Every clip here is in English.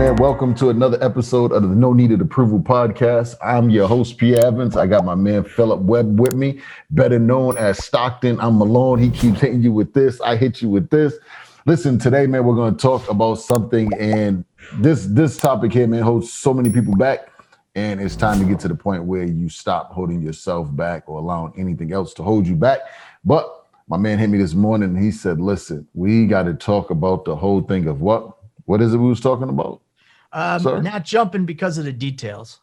man. Welcome to another episode of the No Needed Approval podcast. I'm your host, Pierre. I got my man, Philip Webb with me, better known as Stockton. I'm Malone. He keeps hitting you with this. I hit you with this. Listen, today, man, we're going to talk about something, and this topic here, man, holds so many people back, and it's time to get to the point where you stop holding yourself back or allowing anything else to hold you back. But my man hit me this morning, and he said, listen, we got to talk about the whole thing of what? What is it we was talking about? Not jumping because of the details.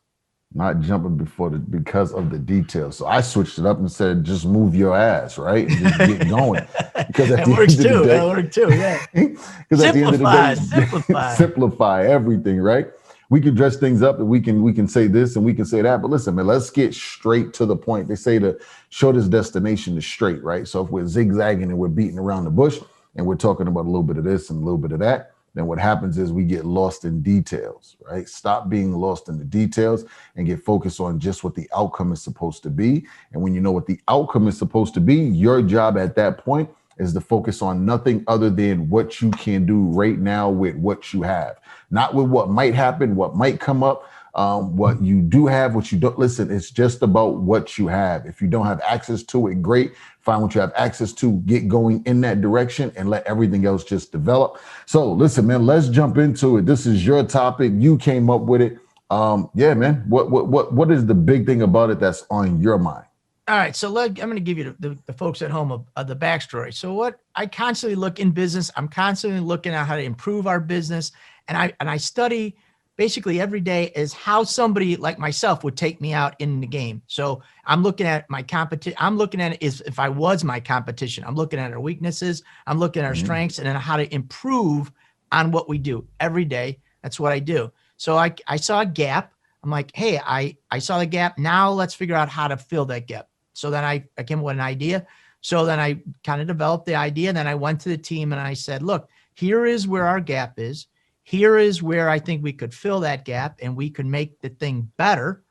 Not jumping because of the details. So I switched it up and said, just move your ass, right? And just get going. Because that works too. That worked too, yeah. Because at the end of the day, simplify everything, right? We can dress things up and we can say this and we can say that. But listen, man, let's get straight to the point. They say the shortest destination is straight, right? So if we're zigzagging and we're beating around the bush and we're talking about a little bit of this and a little bit of that, then what happens is we get lost in details, right? Stop being lost in the details and get focused on just what the outcome is supposed to be. And when you know what the outcome is supposed to be, your job at that point is to focus on nothing other than what you can do right now with what you have, not with what might happen, what might come up, what you do have, what you don't. Listen, it's just about what you have. If you don't have access to it, great. Find what you have access to, get going in that direction, and let everything else just develop. So listen, man, let's jump into it. This is your topic. You came up with it. Yeah, man. What is the big thing about it that's on your mind? All right. So I'm going to give you the folks at home the backstory. So what I constantly look in business, I'm constantly looking at how to improve our business. And I study basically every day is how somebody like myself would take me out in the game. So I'm looking at my competition. I'm looking at it as if I was my competition. I'm looking at our weaknesses. I'm looking at our strengths and then how to improve on what we do every day. That's what I do. So I saw a gap. I'm like, hey, I saw the gap. Now let's figure out how to fill that gap. So then I came up with an idea. So then I kind of developed the idea. And then I went to the team and I said, look, here is where our gap is. Here is where I think we could fill that gap and we could make the thing better.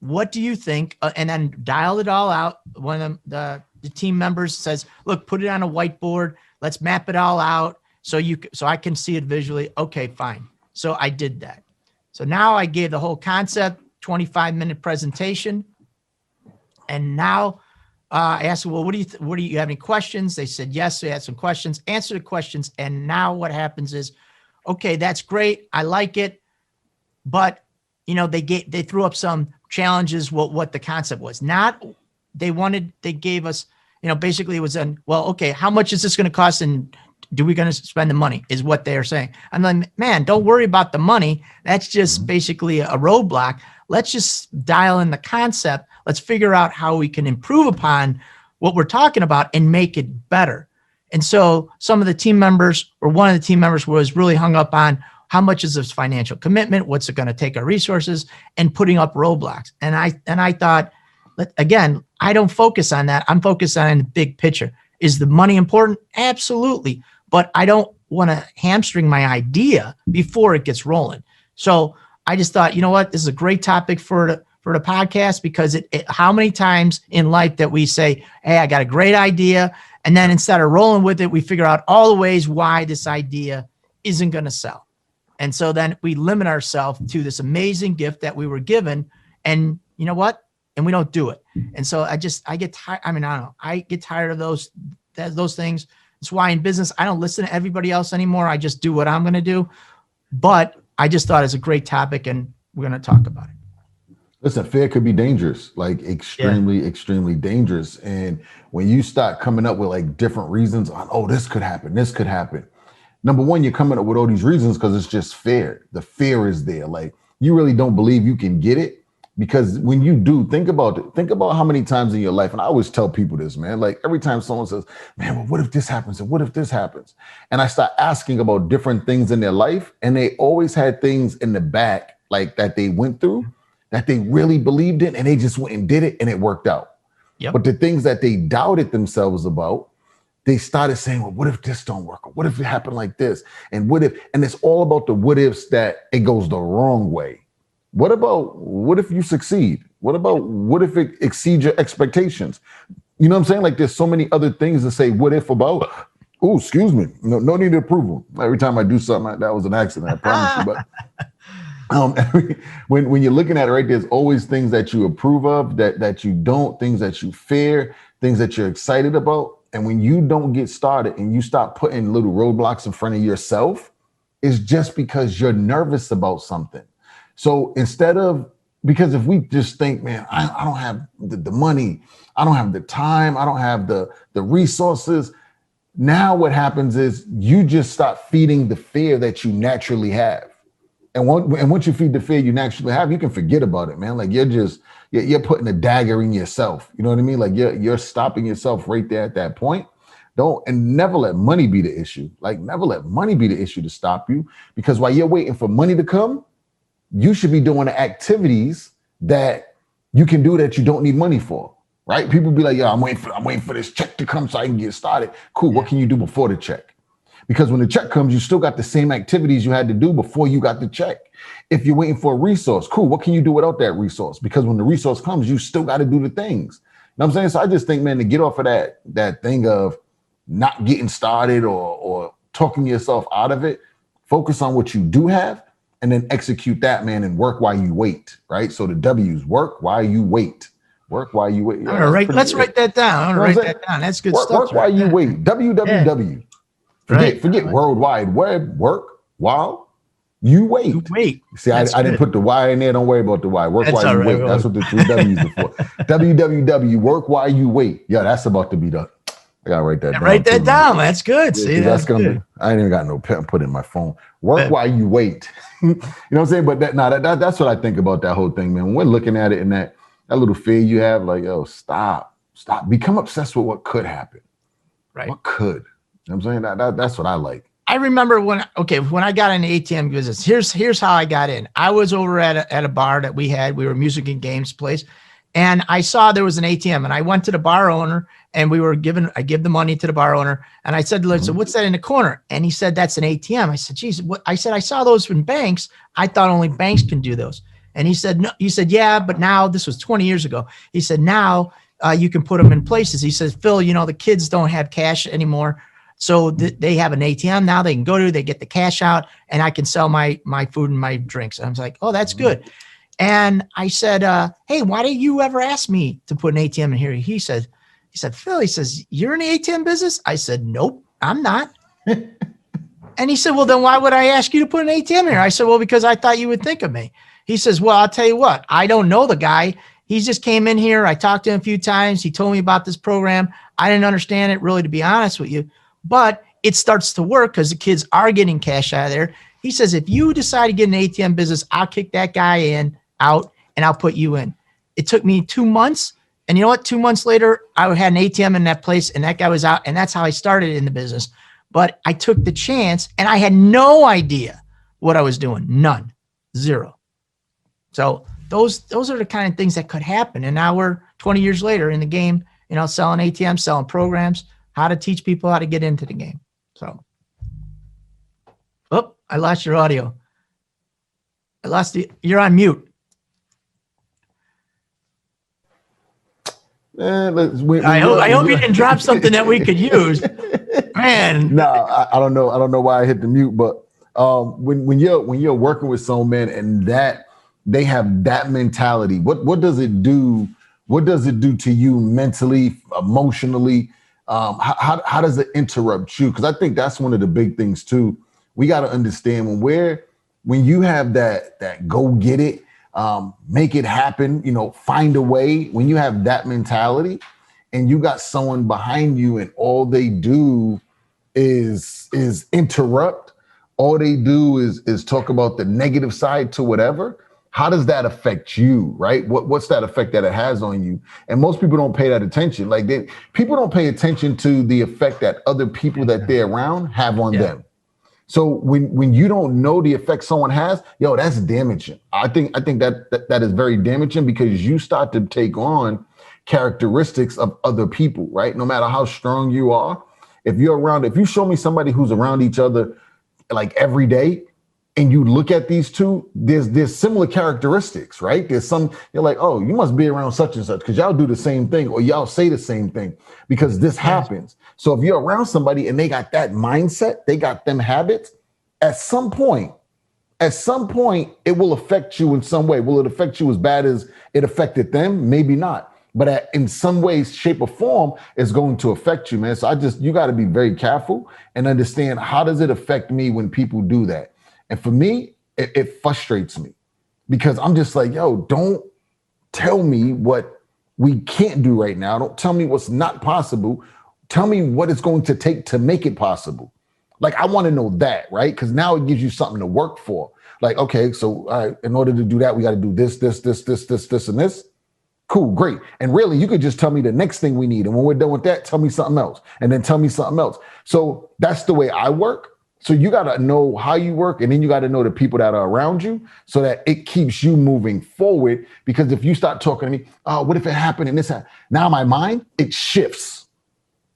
What do you think? And then dial it all out. One of the team members says, look, put it on a whiteboard. Let's map it all out so I can see it visually. Okay, fine. So I did that. So now I gave the whole concept, 25-minute presentation. And now I asked, well, what do you have any questions? They said, yes, they had some questions, answer the questions. And now what happens is, okay, that's great. I like it. But, they threw up some challenges, what the concept was. They gave us, basically it was okay, how much is this going to cost? And do we going to spend the money is what they're saying. I'm like, man, don't worry about the money. That's just basically a roadblock. Let's just dial in the concept. Let's figure out how we can improve upon what we're talking about and make it better. And so some of the team members, or one of the team members, was really hung up on how much is this financial commitment? What's it going to take our resources, and putting up roadblocks. And I thought, again, I don't focus on that. I'm focused on the big picture. Is the money important? Absolutely. But I don't want to hamstring my idea before it gets rolling. So I just thought, you know what? This is a great topic for the podcast, because how many times in life that we say, hey, I got a great idea. And then instead of rolling with it, we figure out all the ways why this idea isn't going to sell. And so then we limit ourselves to this amazing gift that we were given. And you know what? And we don't do it. And so I get tired. I don't know. I get tired of those things. That's why in business, I don't listen to everybody else anymore. I just do what I'm going to do. But I just thought it's a great topic and we're going to talk about it. Listen, fear could be dangerous, like extremely dangerous. And when you start coming up with like different reasons on, oh, this could happen. Number one, you're coming up with all these reasons because it's just fear. The fear is there. Like, you really don't believe you can get it, because when you do, think about it. Think about how many times in your life, and I always tell people this, man, like every time someone says, man, well, what if this happens? And what if this happens? And I start asking about different things in their life, and they always had things in the back, like that they went through, that they really believed in, and they just went and did it, and it worked out. Yep. But the things that they doubted themselves about, they started saying, well, what if this don't work? Or what if it happened like this? And what if, and it's all about the what ifs that it goes the wrong way. What if you succeed? What if it exceeds your expectations? You know what I'm saying? Like, there's so many other things to say what if about. Oh, excuse me. No need of approval. Every time I do something, that was an accident. I promise you. But when you're looking at it, right, there's always things that you approve of, that you don't, things that you fear, things that you're excited about. And when you don't get started and you start putting little roadblocks in front of yourself, it's just because you're nervous about something. So because if we just think, man, I don't have the money, I don't have the time, I don't have the resources. Now what happens is you just start feeding the fear that you naturally have. And once you feed the fear you naturally have, you can forget about it, man. Like you're putting a dagger in yourself. You know what I mean? Like you're stopping yourself right there at that point. Never let money be the issue. Like never let money be the issue to stop you. Because while you're waiting for money to come, you should be doing the activities that you can do that you don't need money for. Right? People be like, yo, I'm waiting for this check to come so I can get started. Cool. Yeah. What can you do before the check? Because when the check comes, you still got the same activities you had to do before you got the check. If you're waiting for a resource, cool. What can you do without that resource? Because when the resource comes, you still got to do the things. You know what I'm saying? So I just think, man, to get off of that thing of not getting started or talking yourself out of it, focus on what you do have and then execute that, man, and work while you wait. Right? So the W's, work while you wait. Work while you wait. Yeah, let's write that down. I'm gonna write that down. That's good stuff. Work while you wait. WWW. Yeah. Forget World Wide Web. Work while you wait. See, I didn't put the Y in there. Don't worry about the Y. Work while you wait. That's what the 3 W's are for. WWW. Work while you wait. Yeah, that's about to be done. I gotta write that down. Write that down. That's good. See, that's gonna. I ain't even got no pen put in my phone. Work while you wait. You know what I'm saying? But that's what I think about that whole thing, man. When we're looking at it in that little fear you have, like, yo, stop. Become obsessed with what could happen. Right. What could. You know what I'm saying? That's what I like. I remember when I got in the ATM business, here's how I got in. I was over at a bar that we had. We were a music and games place. And I saw there was an ATM and I went to the bar owner and I give the money to the bar owner. And I said, listen, what's that in the corner? And he said, that's an ATM. I said, geez, what? I said, I saw those in banks. I thought only banks can do those. And he said, no, yeah, but now this was 20 years ago. He said, now you can put them in places. He says, Phil, the kids don't have cash anymore. So they have an ATM now they can go to, they get the cash out and I can sell my food and my drinks. And I was like, oh, that's good. And I said, hey, why did you ever ask me to put an ATM in here? He said, Phil, he says, you're in the ATM business? I said, nope, I'm not. And he said, well, then why would I ask you to put an ATM here? I said, well, because I thought you would think of me. He says, well, I'll tell you what, I don't know the guy. He just came in here. I talked to him a few times. He told me about this program. I didn't understand it really, to be honest with you, but it starts to work because the kids are getting cash out of there. He says, if you decide to get an ATM business, I'll kick that guy out and I'll put you in. It took me 2 months. And you know what? 2 months later, I had an ATM in that place and that guy was out. And that's how I started in the business. But I took the chance and I had no idea what I was doing. None. Zero. So those are the kind of things that could happen. And now we're 20 years later in the game, selling ATMs, selling programs, how to teach people how to get into the game. So, I lost your audio. You're on mute. I hope you didn't drop something that we could use, man. No, I don't know. I don't know why I hit the mute, but when you're working with someone and that they have that mentality, what does it do? What does it do to you mentally, emotionally? How does it interrupt you? Because I think that's one of the big things too. We got to understand when you have that go get it, make it happen, find a way. When you have that mentality and you got someone behind you and all they do is interrupt, all they do is talk about the negative side to whatever. How does that affect you, right? What's that effect that it has on you? And most people don't pay that attention. Like people don't pay attention to the effect that other people that they're around have on them. So when you don't know the effect someone has, that's damaging. I think that is very damaging because you start to take on characteristics of other people, right? No matter how strong you are, if you show me somebody who's around each other like every day, and you look at these two, there's similar characteristics, right? There's some, you're like, oh, you must be around such and such because y'all do the same thing or y'all say the same thing because this happens. So if you're around somebody and they got that mindset, they got them habits, at some point, it will affect you in some way. Will it affect you as bad as it affected them? Maybe not. But in some ways, shape or form, it's going to affect you, man. So you got to be very careful and understand, how does it affect me when people do that? And for me, it frustrates me because I'm just like, yo, don't tell me what we can't do right now. Don't tell me what's not possible. Tell me what it's going to take to make it possible. Like, I want to know that, right? Because now it gives you something to work for. Like, okay, so in order to do that, we got to do this, and this. Cool, great. And really, you could just tell me the next thing we need. And when we're done with that, tell me something else. And then tell me something else. So that's the way I work. So you got to know how you work, and then you got to know the people that are around you so that it keeps you moving forward. Because if you start talking to me, oh, what if it happened and this happened? Now my mind, it shifts.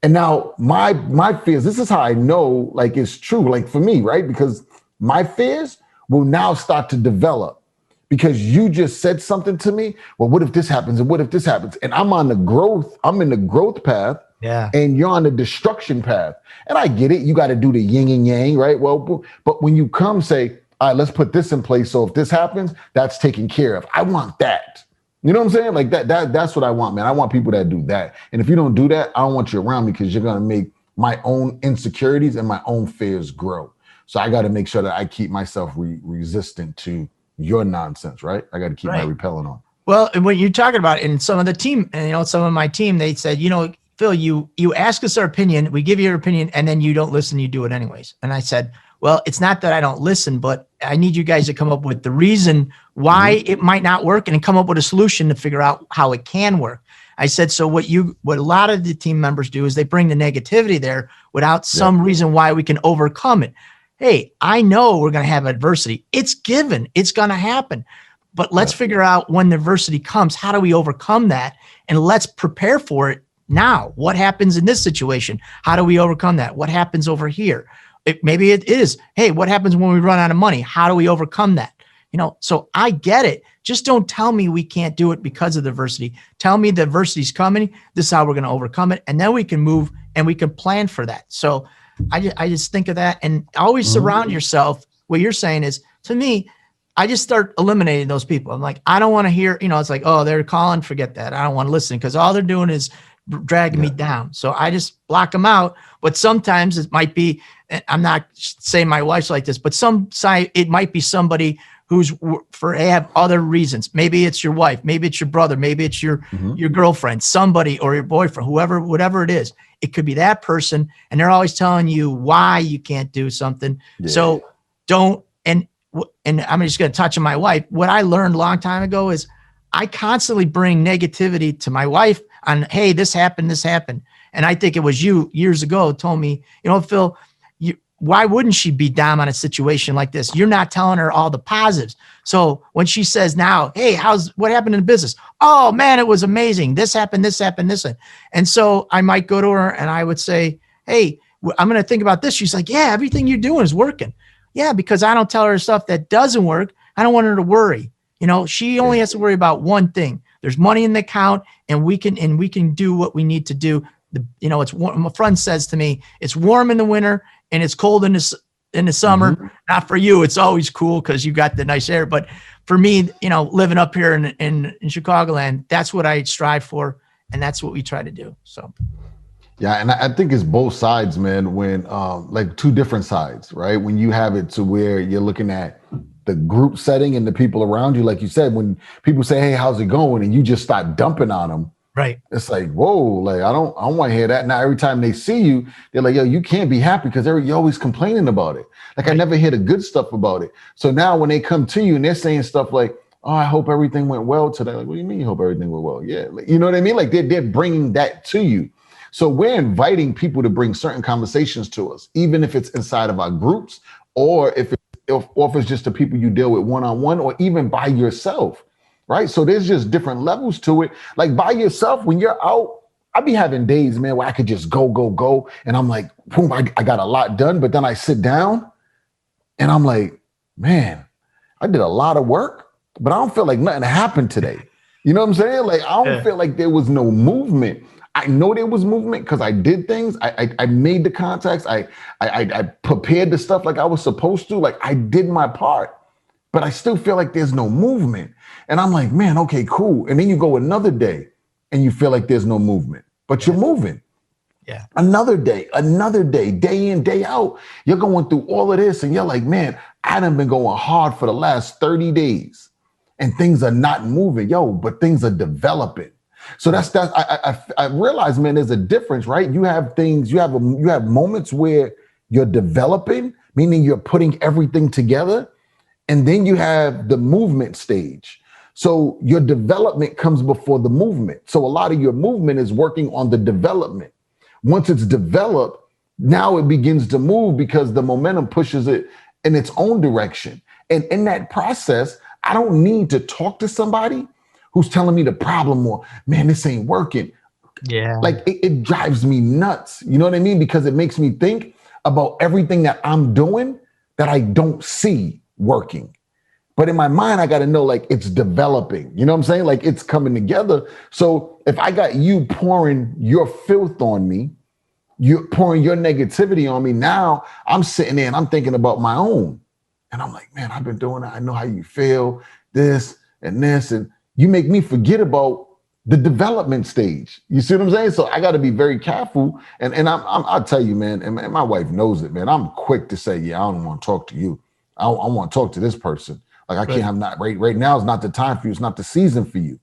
And now my fears, this is how I know, like, it's true, like for me, right? Because my fears will now start to develop because you just said something to me. Well, what if this happens? And what if this happens? And I'm in the growth path. Yeah. And you're on the destruction path. And I get it. You got to do the yin and yang, right? Well, but when you come say, all right, let's put this in place. So if this happens, that's taken care of. I want that. You know what I'm saying? Like that's what I want, man. I want people that do that. And if you don't do that, I don't want you around me because you're going to make my own insecurities and my own fears grow. So I got to make sure that I keep myself resistant to your nonsense, right? I got to keep my repellent on. Well, and when you're talking about it, and some of the team, and some of my team, they said, Phil, you ask us our opinion, we give you your opinion, and then you don't listen, you do it anyways. And I said, well, it's not that I don't listen, but I need you guys to come up with the reason why it might not work and come up with a solution to figure out how it can work. I said, so what a lot of the team members do is they bring the negativity there without some reason why we can overcome it. Hey, I know we're going to have adversity. It's given. It's going to happen. But let's figure out when the adversity comes, how do we overcome that? And let's prepare for it now. What happens in this situation? How do we overcome that? What happens over here? Maybe it is, hey, what happens when we run out of money? How do we overcome that? So I get it. Just don't tell me we can't do it because of the adversity. Tell me the adversity's coming. This is how we're going to overcome it. And then we can move and we can plan for that. So I just think of that, and always surround yourself. What you're saying is, to me, I just start eliminating those people. I'm like, I don't want to hear, it's like, oh, they're calling, forget that. I don't want to listen because all they're doing is dragging me down. So I just block them out. But sometimes it might be, I'm not saying my wife's like this, but it might be somebody who's have other reasons. Maybe it's your wife, maybe it's your brother, maybe it's your girlfriend, somebody, or your boyfriend, whatever it is. It could be that person, and they're always telling you why you can't do something. Yeah. So don't, and I'm just going to touch on my wife. What I learned a long time ago is I constantly bring negativity to my wife on, hey, this happened. And I think it was you years ago told me, Phil, why wouldn't she be down on a situation like this? You're not telling her all the positives. So when she says now, hey, what happened in the business? Oh man, it was amazing. This happened. And so I might go to her and I would say, hey, I'm going to think about this. She's like, yeah, everything you're doing is working. Yeah, because I don't tell her stuff that doesn't work. I don't want her to worry. She only has to worry about one thing. There's money in the account, and we can do what we need to do. It's warm. My friend says to me, it's warm in the winter and it's cold in the summer. Not for you. It's always cool because you got the nice air. But for me, living up here in Chicagoland, that's what I strive for. And that's what we try to do. So. Yeah. And I think it's both sides, man, when like two different sides, right? When you have it to where you're looking at the group setting and the people around you, like you said, when people say, hey, how's it going? And you just start dumping on them. Right. It's like, whoa, like, I don't want to hear that. Now, every time they see you, they're like, yo, you can't be happy because you're always complaining about it. Like, I never hear the good stuff about it. So now when they come to you and they're saying stuff like, oh, I hope everything went well today. Like, what do you mean you hope everything went well? Yeah. Like, you know what I mean? Like they're bringing that to you. So we're inviting people to bring certain conversations to us, even if it's inside of our groups or if it's just the people you deal with one-on-one or even by yourself. Right. So there's just different levels to it. Like by yourself, when you're out, I be having days, man, where I could just go. And I'm like, boom, I got a lot done. But then I sit down and I'm like, man, I did a lot of work, but I don't feel like nothing happened today. You know what I'm saying? Like, I don't feel like there was no movement. I know there was movement because I did things. I made the contacts. I prepared the stuff like I was supposed to. Like, I did my part, but I still feel like there's no movement. And I'm like, man, okay, cool. And then you go another day and you feel like there's no movement, but you're moving. Yeah. Another day, day in, day out. You're going through all of this and you're like, man, I done been going hard for the last 30 days and things are not moving. Yo, but things are developing. So that's I realize, man, there's a difference, right? You have things, you have moments where you're developing, meaning you're putting everything together. And then you have the movement stage. So your development comes before the movement. So a lot of your movement is working on the development. Once it's developed, now it begins to move because the momentum pushes it in its own direction. And in that process, I don't need to talk to somebody who's telling me the problem or, man, this ain't working. Yeah. Like it drives me nuts. You know what I mean? Because it makes me think about everything that I'm doing that I don't see working. But in my mind, I got to know, like, it's developing. You know what I'm saying? Like, it's coming together. So if I got you pouring your filth on me, you're pouring your negativity on me, now I'm sitting there and I'm thinking about my own. And I'm like, man, I've been doing it. I know how you feel, this and this. And you make me forget about the development stage. You see what I'm saying? So I got to be very careful. And I'll tell you, man, and my wife knows it, man. I'm quick to say, yeah, I don't want to talk to you. I want to talk to this person. Like, I can't have not right now is not the time for you. It's not the season for you,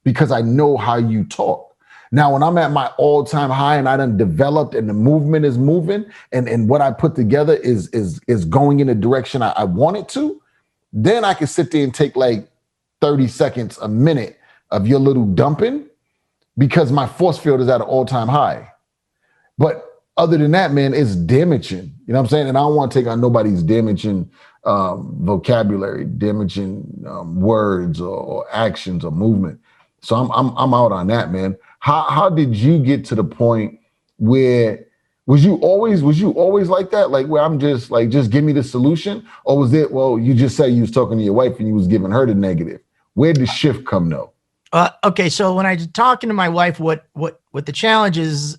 because I know how you talk. Now, when I'm at my all-time high and I done developed and the movement is moving and what I put together is going in the direction I want it to, then I can sit there and take like 30 seconds, a minute of your little dumping, because my force field is at an all-time high. But other than that, man, it's damaging. You know what I'm saying? And I don't want to take on nobody's damaging vocabulary, damaging words or actions or movement. So I'm out on that, man. How did you get to the point where was you always like that? Like, where I'm just like, just give me the solution? Or was it, well, you just said you was talking to your wife and you was giving her the negative? Where did the shift come though? Okay. So when I was talking to my wife, what the challenge is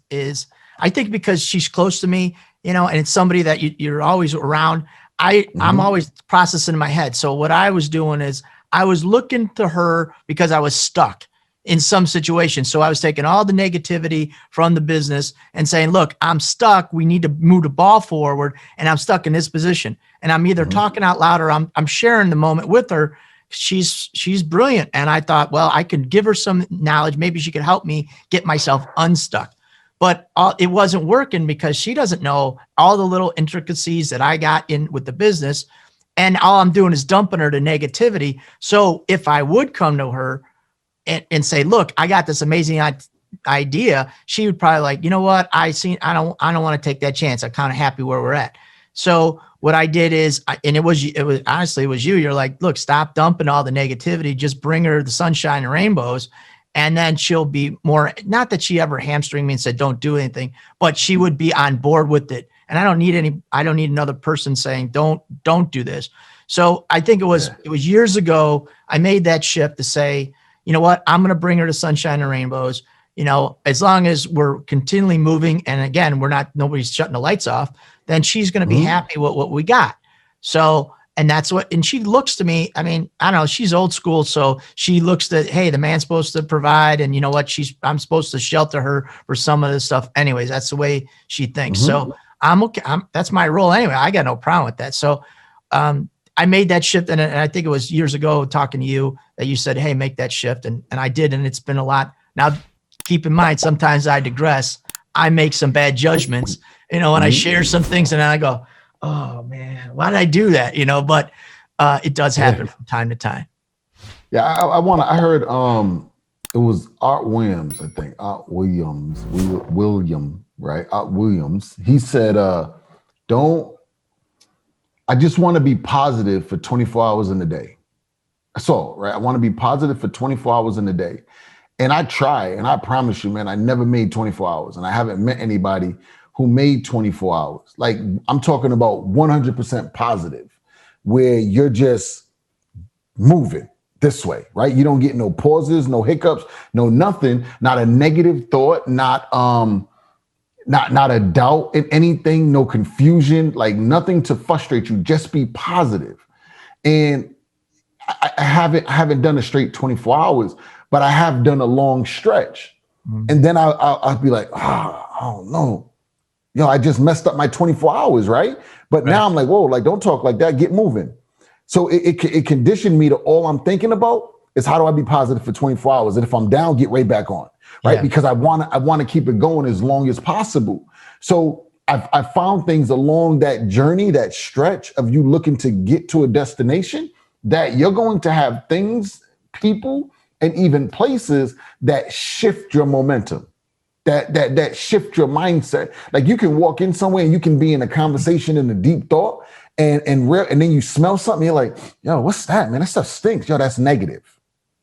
I think because she's close to me, you know, and it's somebody that you're always around. I'm always processing in my head. So what I was doing is I was looking to her because I was stuck in some situation. So I was taking all the negativity from the business and saying, look, I'm stuck. We need to move the ball forward. And I'm stuck in this position. And I'm either talking out loud or I'm sharing the moment with her. She's brilliant. And I thought, well, I could give her some knowledge. Maybe she could help me get myself unstuck. But it wasn't working because she doesn't know all the little intricacies that I got in with the business. And all I'm doing is dumping her to negativity. So if I would come to her and say, look, I got this amazing idea, she would probably like, you know what? I don't want to take that chance. I'm kind of happy where we're at. So what I did is, it was honestly, it was you. You're like, look, stop dumping all the negativity. Just bring her the sunshine and rainbows. And then she'll be more, not that she ever hamstringed me and said, don't do anything, but she would be on board with it. And I don't need another person saying, don't do this. So I think it was years ago, I made that shift to say, you know what, I'm going to bring her to sunshine and rainbows. You know, as long as we're continually moving, and again, nobody's shutting the lights off, then she's going to be happy with what we got. So, and that's what, and she looks to me, I mean, I don't know, she's old school. So she looks to, hey, the man's supposed to provide, and you know what, I'm supposed to shelter her for some of this stuff. Anyways, that's the way she thinks. So I'm okay. That's my role anyway. I got no problem with that. So, I made that shift. And I think it was years ago talking to you that you said, hey, make that shift. And I did. And it's been a lot. Now, keep in mind, sometimes I digress. I make some bad judgments, you know, and I share some things and then I go, oh man, why did I do that? You know, but it does happen from time to time. Yeah. I heard, it was Art Williams, I think. William, right? Art Williams. He said, I just want to be positive for 24 hours in a day. That's all, right? I want to be positive for 24 hours in a day. And I try, and I promise you, man, I never made 24 hours. And I haven't met anybody who made 24 hours. Like, I'm talking about 100% positive. where you're just moving this way, right? You don't get no pauses, no hiccups, no nothing, not a negative thought, not a doubt in anything, no confusion, like nothing to frustrate you. Just be positive. And I haven't done a straight 24 hours, but I have done a long stretch. And then I'll be like, oh no, I just messed up my 24 hours, right? But now I'm like, whoa, like don't talk like that, get moving. So it conditioned me to all I'm thinking about is how do I be positive for 24 hours? And if I'm down, get right back on, right? Yeah. Because I want to keep it going as long as possible. So I found things along that journey, that stretch of you looking to get to a destination, that you're going to have things, people, and even places that shift your momentum, that shift your mindset. Like you can walk in somewhere and you can be in a conversation in a deep thought, and then you smell something, you're like, yo, what's that, man? That stuff stinks. Yo, that's negative.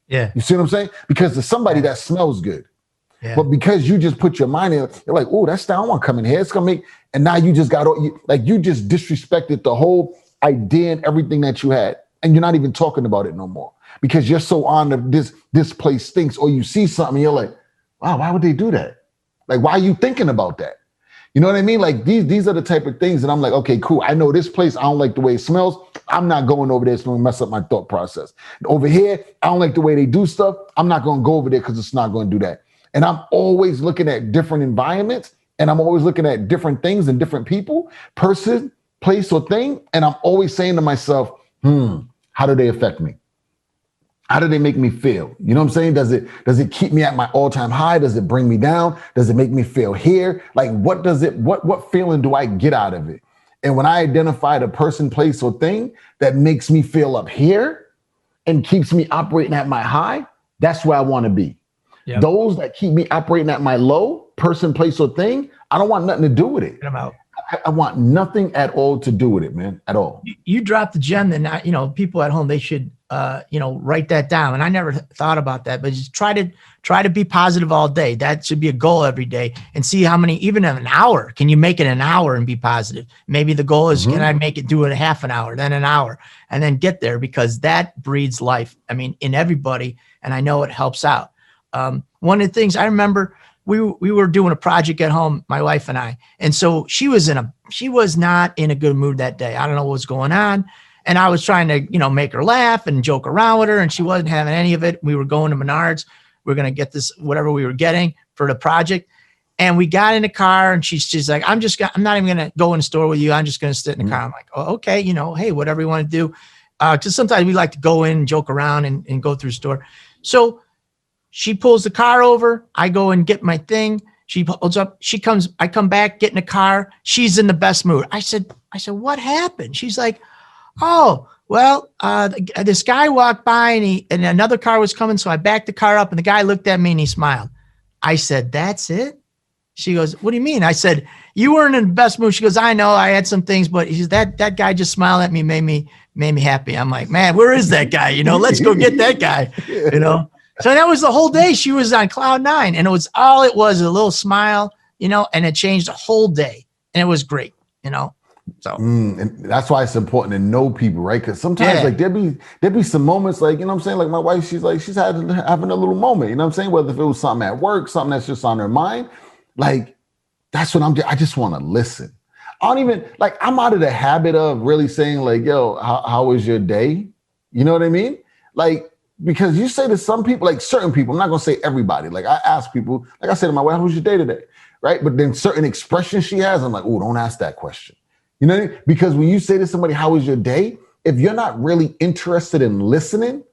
Yeah. You see what I'm saying? Because there's somebody that smells good. Yeah. But because you just put your mind in, you're like, oh, that's I don't want to come in here. It's gonna make, and now you just you just disrespected the whole idea and everything that you had. And you're not even talking about it no more because you're so on this place stinks, or you see something, you're like, wow, why would they do that? Like, why are you thinking about that? You know what I mean? Like these are the type of things that I'm like, okay, cool. I know this place, I don't like the way it smells. I'm not going over there. It's going to mess up my thought process. Over here, I don't like the way they do stuff. I'm not going to go over there because it's not going to do that. And I'm always looking at different environments, and I'm always looking at different things and different people, person, place, or thing. And I'm always saying to myself, how do they affect me? How do they make me feel? You know what I'm saying? Does it keep me at my all-time high? Does it bring me down? Does it make me feel here? Like, what feeling do I get out of it? And when I identify the person, place, or thing that makes me feel up here and keeps me operating at my high, that's where I want to be. Yep. Those that keep me operating at my low, person, place, or thing, I don't want nothing to do with it. Get 'em out. I want nothing at all to do with it, man, at all. You dropped the gem that, people at home, they should, write that down. And I never thought about that, but just try to be positive all day. That should be a goal every day, and see how many, even an hour, can you make it an hour and be positive? Maybe the goal is, can I make it, do it a half an hour, then an hour, and then get there, because that breeds life. I mean, in everybody. And I know it helps out. One of the things I remember, we were doing a project at home, my wife and I. And so she was not in a good mood that day. I don't know what was going on. And I was trying to, make her laugh and joke around with her, and she wasn't having any of it. We were going to Menards. We are going to get this, whatever we were getting for the project. And we got in the car, and she's like, I'm not even going to go in the store with you. I'm just going to sit in the car. I'm like, oh, okay. Hey, whatever you want to do. Cause sometimes we like to go in and joke around and go through the store. So she pulls the car over. I go and get my thing. She pulls up. I come back, get in the car. She's in the best mood. I said, what happened? She's like, oh, well, this guy walked by and another car was coming. So I backed the car up, and the guy looked at me and he smiled. I said, that's it? She goes, what do you mean? I said, you weren't in the best mood. She goes, I know I had some things, but he says, that guy just smiled at me, made me happy. I'm like, man, where is that guy? Let's go get that guy, So that was the whole day. She was on cloud nine, and it was a little smile, and it changed the whole day, and it was great, So and that's why it's important to know people, right? Because sometimes like there'd be some moments, like, what I'm saying, like my wife, she's having a little moment, what I'm saying, whether if it was something at work, something that's just on her mind, like that's what I just want to listen. I don't even, like, I'm out of the habit of really saying like, yo, how was your day? You know what I mean? Like, because you say to some people, like certain people, I'm not going to say everybody. Like I ask people, like I said to my wife, how was your day today? Right. But then certain expressions she has, I'm like, oh, don't ask that question. You know what I mean? Because when you say to somebody, how was your day? If you're not really interested in listening,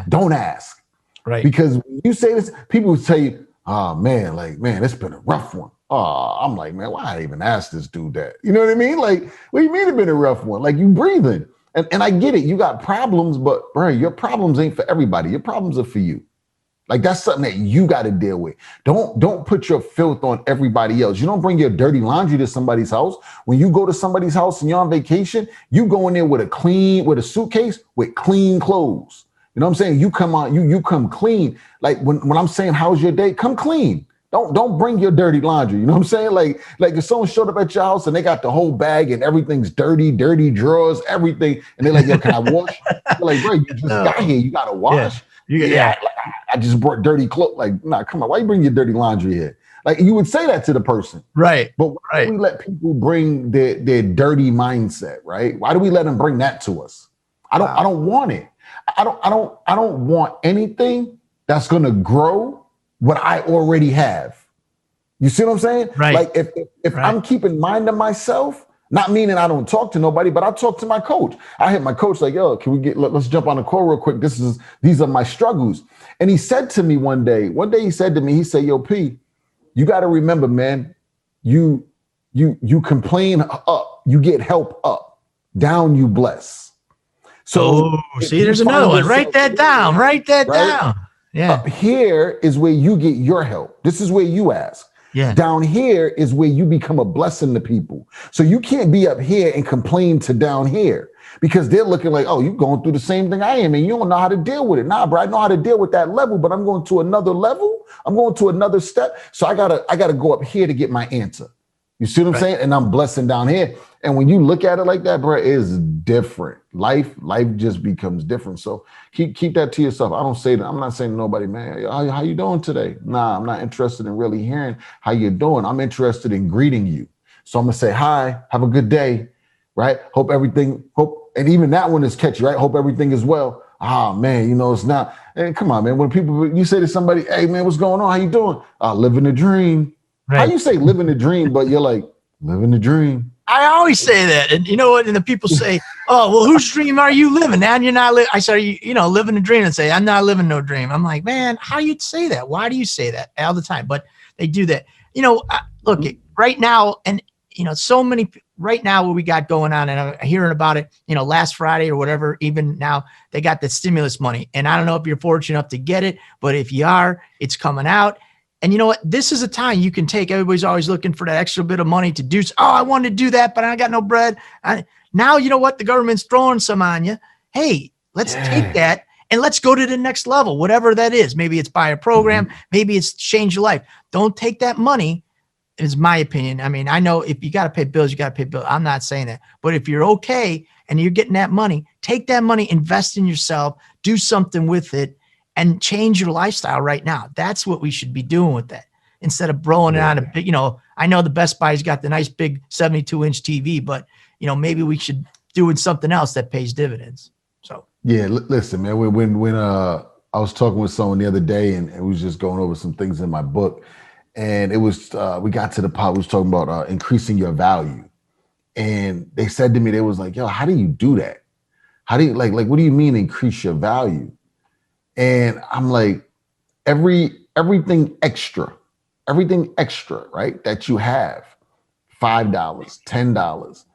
don't ask. Right. Because when you say this, people will tell you, oh man, it's been a rough one. Oh, I'm like, man, why I even ask this dude that? You know what I mean? Like, what do you mean it's been a rough one? Like, you breathing. And I get it. You got problems, but bro, your problems ain't for everybody. Your problems are for you. Like, that's something that you got to deal with. Don't put your filth on everybody else. You don't bring your dirty laundry to somebody's house. When you go to somebody's house and you're on vacation, you go in there with a suitcase with clean clothes. You know what I'm saying? You come on, you come clean. Like when I'm saying, how's your day? Come clean. Don't bring your dirty laundry. You know what I'm saying? Like if someone showed up at your house and they got the whole bag and everything's dirty drawers, everything, and they're like, yo, can I wash? You're like, bro, you just got here. You gotta wash. Yeah. Like, I just brought dirty clothes. Like, nah, come on, why you bring your dirty laundry here? Like you would say that to the person. Right. But why do we let people bring their dirty mindset, right? Why do we let them bring that to us? I don't want it. I don't want anything that's gonna grow what I already have. You see what I'm saying? Right. Like if I'm keeping mind to myself, not meaning I don't talk to nobody, but I talk to my coach. I hit my coach like, yo, can we let's jump on a call real quick. These are my struggles. And he said to me one day he said to me, he said, yo, P, you got to remember, man, you complain up, you get help up, down you bless. So see, there's another one. Write that down. Yeah. Up here is where you get your help. This is where you ask. Yeah. Down here is where you become a blessing to people. So you can't be up here and complain to down here because they're looking like, oh, you're going through the same thing I am and you don't know how to deal with it. Nah, bro, I know how to deal with that level, but I'm going to another level. I'm going to another step. So I gotta go up here to get my answer. You see what I'm saying? And I'm blessing down here. And when you look at it like that, bro, it's different. Life just becomes different. So keep that to yourself. I don't say that. I'm not saying to nobody, man, how you doing today? Nah, I'm not interested in really hearing how you're doing. I'm interested in greeting you. So I'm gonna say, hi, have a good day, right? Hope, and even that one is catchy, right? Hope everything is well. Ah, man, it's not. Hey, come on, man. When you say to somebody, hey, man, what's going on? How you doing? Living a dream. Right. How you say living the dream, but you're like, living the dream. I always say that. And you know what? And the people say, oh, well, whose dream are you living? Now you're not living. I say, living a dream and say, I'm not living no dream. I'm like, man, how you say that? Why do you say that all the time? But they do that. Look, right now, and, so many right now what we got going on, and I'm hearing about it, last Friday or whatever, even now they got the stimulus money. And I don't know if you're fortunate enough to get it, but if you are, it's coming out. And you know what? This is a time you can take. Everybody's always looking for that extra bit of money to do. Oh, I wanted to do that, but I got no bread. Now, you know what? The government's throwing some on you. Hey, let's take that and let's go to the next level, whatever that is. Maybe it's buy a program. Maybe it's change your life. Don't take that money, is my opinion. I mean, I know if you got to pay bills, you got to pay bills. I'm not saying that. But if you're okay and you're getting that money, take that money, invest in yourself, do something with it, and change your lifestyle right now. That's what we should be doing with that. Instead of blowing it on a big, I know the Best Buy's got the nice big 72-inch TV, but maybe we should doing something else that pays dividends. So yeah, listen, man. When I was talking with someone the other day, and we was just going over some things in my book, and it was we got to the part we was talking about increasing your value, and they said to me, they was like, yo, how do you do that? How do you like what do you mean increase your value? And I'm like, everything extra, right, that you have, $5, $10,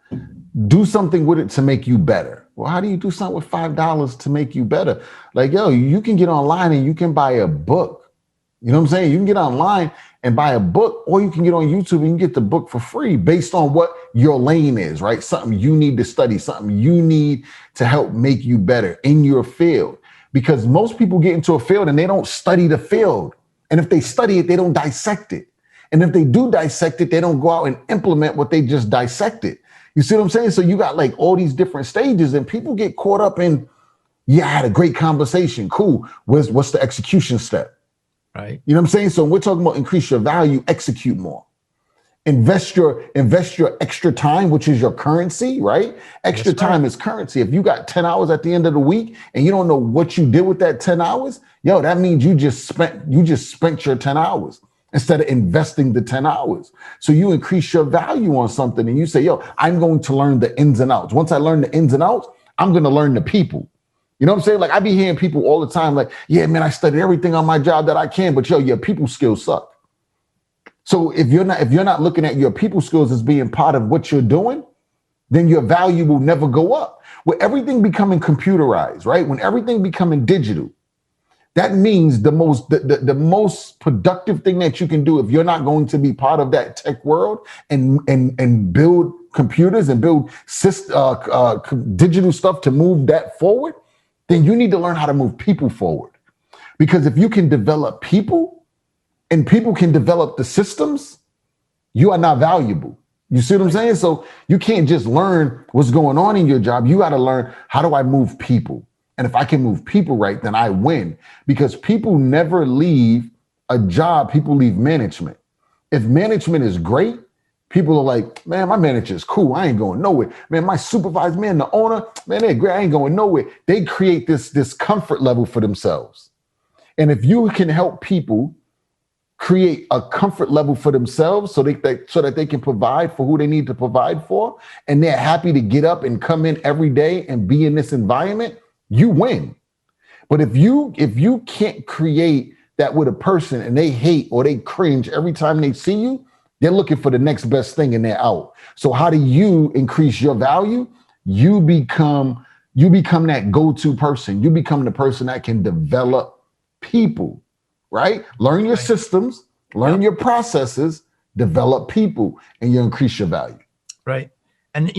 do something with it to make you better. Well, how do you do something with $5 to make you better? Like, yo, you can get online and you can buy a book. You know what I'm saying? You can get online and buy a book, or you can get on YouTube and you can get the book for free based on what your lane is, right? Something you need to study, something you need to help make you better in your field. Because most people get into a field and they don't study the field. And if they study it, they don't dissect it. And if they do dissect it, they don't go out and implement what they just dissected. You see what I'm saying? So you got like all these different stages and people get caught up in, I had a great conversation. Cool. What's the execution step? Right. You know what I'm saying? So we're talking about increase your value, execute more. Invest your extra time, which is your currency, right? Extra time is currency. If you got 10 hours at the end of the week and you don't know what you did with that 10 hours, that means you just spent your 10 hours instead of investing the 10 hours. So you increase your value on something and you say, I'm going to learn the ins and outs. Once I learn the ins and outs, I'm going to learn the people. You know what I'm saying? Like I be hearing people all the time like, yeah, man, I studied everything on my job that I can, but your people skills suck. So if you're not looking at your people skills as being part of what you're doing, then your value will never go up. With everything becoming computerized, right? When everything becoming digital, that means the most productive thing that you can do if you're not going to be part of that tech world and build computers and build digital stuff to move that forward, then you need to learn how to move people forward. Because if you can develop people, and people can develop the systems, you are not valuable. You see what I'm saying? So you can't just learn what's going on in your job. You got to learn, how do I move people? And if I can move people right, then I win, because people never leave a job. People leave management. If management is great, people are like, man, my manager is cool. I ain't going nowhere. Man, my supervisor, man, the owner, man, they're great. I ain't going nowhere. They create this comfort level for themselves. And if you can help people create a comfort level for themselves so that they can provide for who they need to provide for, and they're happy to get up and come in every day and be in this environment, you win. But if you can't create that with a person and they hate or they cringe every time they see you, they're looking for the next best thing and they're out. So how do you increase your value? You become that go-to person. You become the person that can develop people, right? Learn your systems, learn your processes, develop people, and you increase your value. Right. And,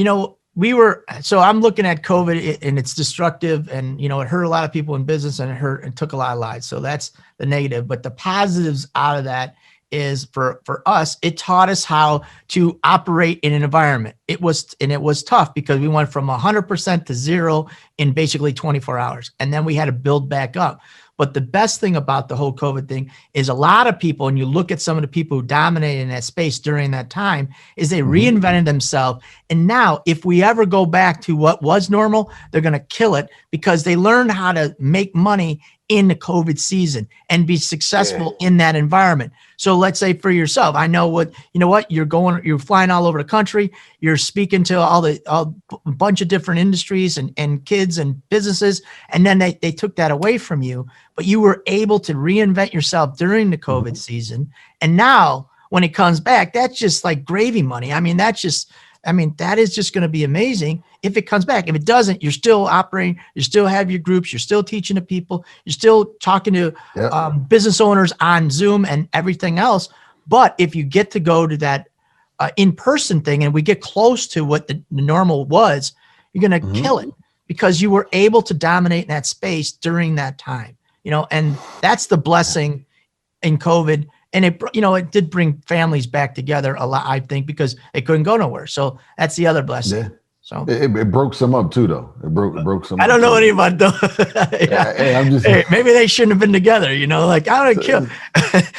so I'm looking at COVID and it's destructive, and, it hurt a lot of people in business, and it took a lot of lives. So that's the negative, but the positives out of that is for us, it taught us how to operate in an environment. It was tough because we went from 100% to zero in basically 24 hours. And then we had to build back up. But the best thing about the whole COVID thing is a lot of people, and you look at some of the people who dominated in that space during that time, is they reinvented themselves. And now if we ever go back to what was normal, they're going to kill it, because they learned how to make money in the COVID season and be successful in that environment. So let's say for yourself, I know you're flying all over the country, you're speaking to a bunch of different industries and kids and businesses. And then they took that away from you, but you were able to reinvent yourself during the COVID season. And now when it comes back, that's just like gravy money. That is just going to be amazing if it comes back. If it doesn't, you're still operating, you still have your groups, you're still teaching to people, you're still talking to business owners on Zoom and everything else. But if you get to go to that in-person thing, and we get close to what the normal was, you're going to kill it, because you were able to dominate in that space during that time, and that's the blessing in COVID. And it did bring families back together a lot, I think, because they couldn't go nowhere. So that's the other blessing. Yeah. So it broke some up too, though. It broke some. I don't know anyone though. Maybe they shouldn't have been together. Like, I don't kill.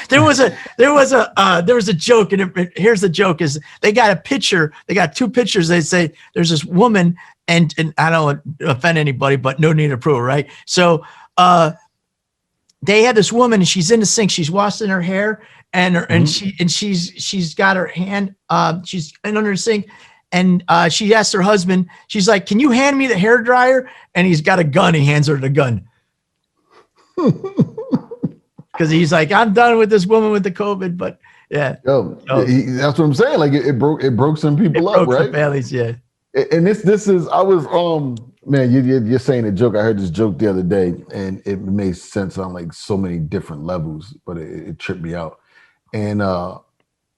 there was a joke, and here's the joke: is they got a picture. They got two pictures. They say there's this woman, and I don't want to offend anybody, but no need to prove, right? So they had this woman, and she's in the sink. She's washing her hair, and she's got her hand. She's under the sink. And she asked her husband, she's like, "Can you hand me the hair dryer?" And he's got a gun. He hands her the gun. Because he's like, "I'm done with this woman with the COVID." But yeah. That's what I'm saying. Like it broke some people up, right? Some families, yeah. And man, you're saying a joke. I heard this joke the other day, and it made sense on like so many different levels, but it tripped me out. And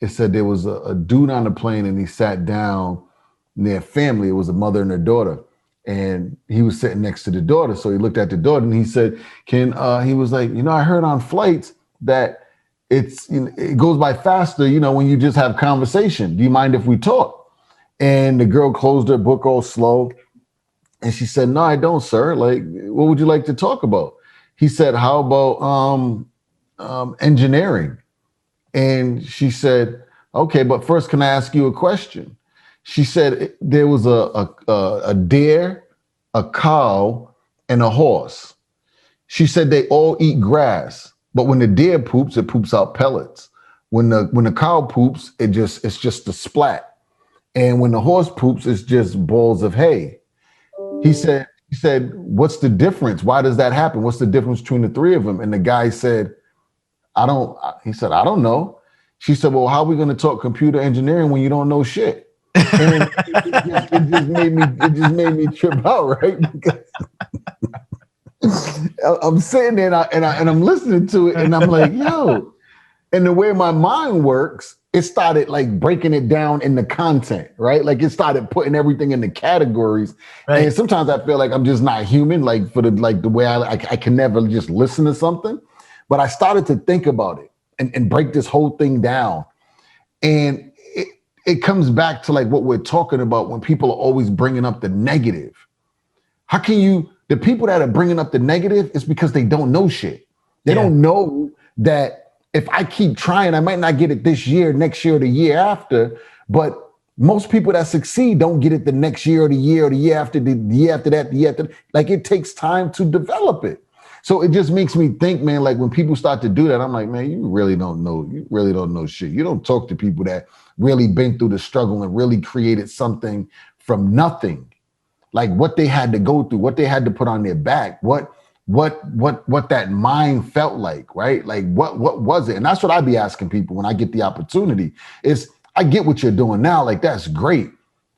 it said there was a dude on the plane, and he sat down near family. It was a mother and her daughter, and he was sitting next to the daughter. So he looked at the daughter, and he said, he was like, I heard on flights that it goes by faster, when you just have conversation. Do you mind if we talk? And the girl closed her book all slow. And she said, "No, I don't, sir. Like, what would you like to talk about?" He said, "How about engineering?" And she said, "Okay, but first, can I ask you a question?" She said there was a deer, a cow, and a horse. She said they all eat grass, but when the deer poops, it poops out pellets. When the cow poops, it's just a splat. And when the horse poops, it's just balls of hay. He said, "What's the difference? Why does that happen? What's the difference between the three of them?" And the guy said, I don't know. She said, "Well, how are we going to talk computer engineering when you don't know shit?" And it just made me trip out, right? Because I'm sitting there and I'm listening to it, and I'm like, yo. And the way my mind works, it started like breaking it down in the content, right? Like it started putting everything in the categories. Right. And sometimes I feel like I'm just not human, like the way I can never just listen to something. But I started to think about it. and break this whole thing down. And it comes back to like what we're talking about when people are always bringing up the negative. How can the people that are bringing up the negative is because they don't know shit. They don't know that if I keep trying, I might not get it this year, next year, or the year after. But most people that succeed don't get it the next year or the year after, the year after that, the year after. Like, it takes time to develop it. So it just makes me think, man, like when people start to do that, I'm like, man, you really don't know. You really don't know shit. You don't talk to people that really been through the struggle and really created something from nothing. Like what they had to go through, what they had to put on their back, what that mind felt like, right? Like what was it? And that's what I be asking people when I get the opportunity is, I get what you're doing now. Like, that's great,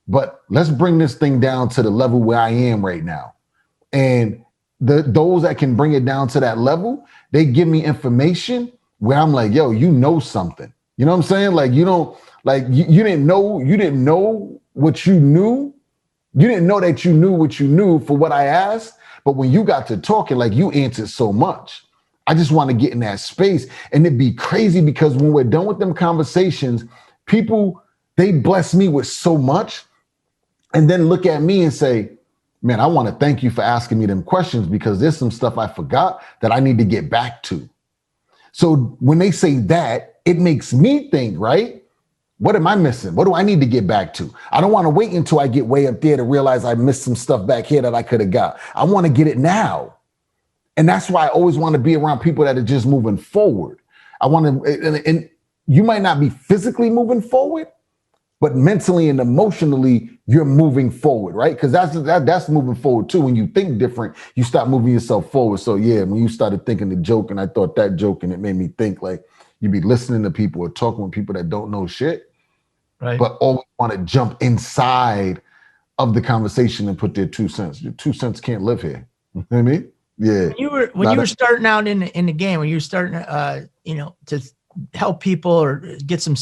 but let's bring this thing down to the level where I am right now. And those that can bring it down to that level, they give me information where I'm like, yo, you know something. You know what I'm saying? Like, you don't, like you didn't know what you knew. You didn't know that you knew what you knew for what I asked. But when you got to talking, like, you answered so much. I just want to get in that space. And it'd be crazy because when we're done with them conversations, people, they bless me with so much and then look at me and say, man, I want to thank you for asking me them questions because there's some stuff I forgot that I need to get back to. So when they say that, it makes me think, right? What am I missing? What do I need to get back to? I don't want to wait until I get way up there to realize I missed some stuff back here that I could have got. I want to get it now. And that's why I always want to be around people that are just moving forward. I want to, and you might not be physically moving forward, but mentally and emotionally, you're moving forward, right? Because that's moving forward too. When you think different, you start moving yourself forward. So yeah, when you started thinking the joke, and I thought that joke, and it made me think like you be listening to people or talking with people that don't know shit, right? But always want to jump inside of the conversation and put their 2 cents. Your 2 cents can't live here. You know what I mean? Yeah. When you were starting out in the game, when you were starting, to help people or get some,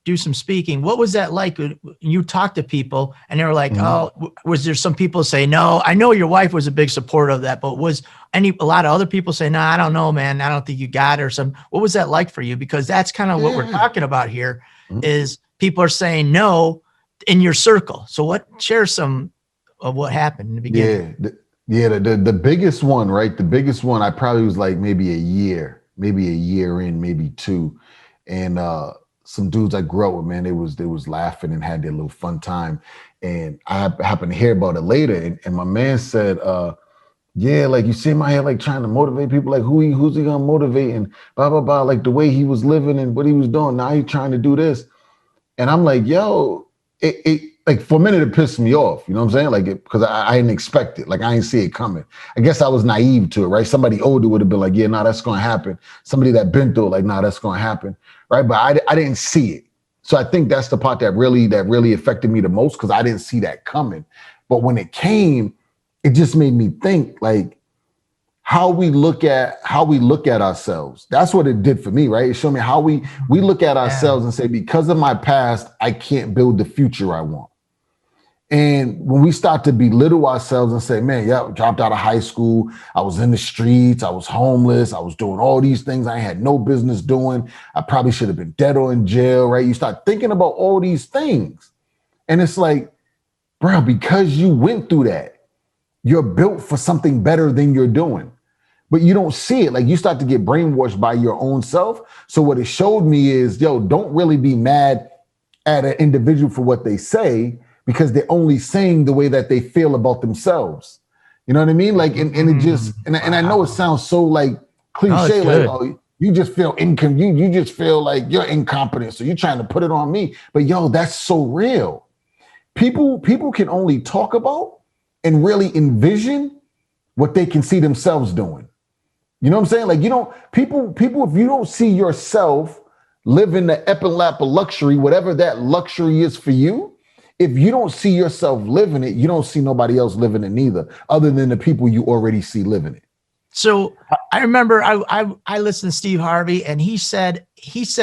do some speaking. What was that like when you talked to people and they were like, oh, was there some people say, no, I know your wife was a big supporter of that, but was a lot of other people say, no, I don't know, man. I don't think you got it or some, what was that like for you? Because that's kind of what we're talking about here is people are saying no in your circle. So share some of what happened in the beginning. The biggest one, right? The biggest one, I probably was like maybe a year in, maybe 2. And some dudes I grew up with, man, they was laughing and had their little fun time. And I happened to hear about it later. And my man said, yeah, like you see him out here like trying to motivate people, like who's he gonna motivate and blah, blah, blah, like the way he was living and what he was doing. Now he's trying to do this. And I'm like, yo, it like for a minute it pissed me off, you know what I'm saying? Like, because I didn't expect it. Like, I didn't see it coming. I guess I was naive to it, right? Somebody older would have been like, yeah, nah, that's going to happen. Somebody that been through it, like, nah, that's going to happen, right? But I didn't see it. So I think that's the part that really affected me the most, because I didn't see that coming. But when it came, it just made me think, like, how we look at ourselves. That's what it did for me, right? It showed me how we look at ourselves and say, because of my past, I can't build the future I want. And when we start to belittle ourselves and say, man, yeah, I dropped out of high school. I was in the streets. I was homeless. I was doing all these things I had no business doing. I probably should have been dead or in jail, right? You start thinking about all these things. And it's like, bro, because you went through that, you're built for something better than you're doing. But you don't see it. Like, you start to get brainwashed by your own self. So what it showed me is, yo, don't really be mad at an individual for what they say, because they're only saying the way that they feel about themselves. You know what I mean? Like, and it just, and I know it sounds so like cliche, like, oh, you just feel you just feel like you're incompetent, so you're trying to put it on me. But yo, that's so real. People can only talk about and really envision what they can see themselves doing. You know what I'm saying? Like, people, if you don't see yourself living the epilap of luxury, whatever that luxury is for you, if you don't see yourself living it, you don't see nobody else living it neither, other than the people you already see living it. So I remember I listened to Steve Harvey, and he said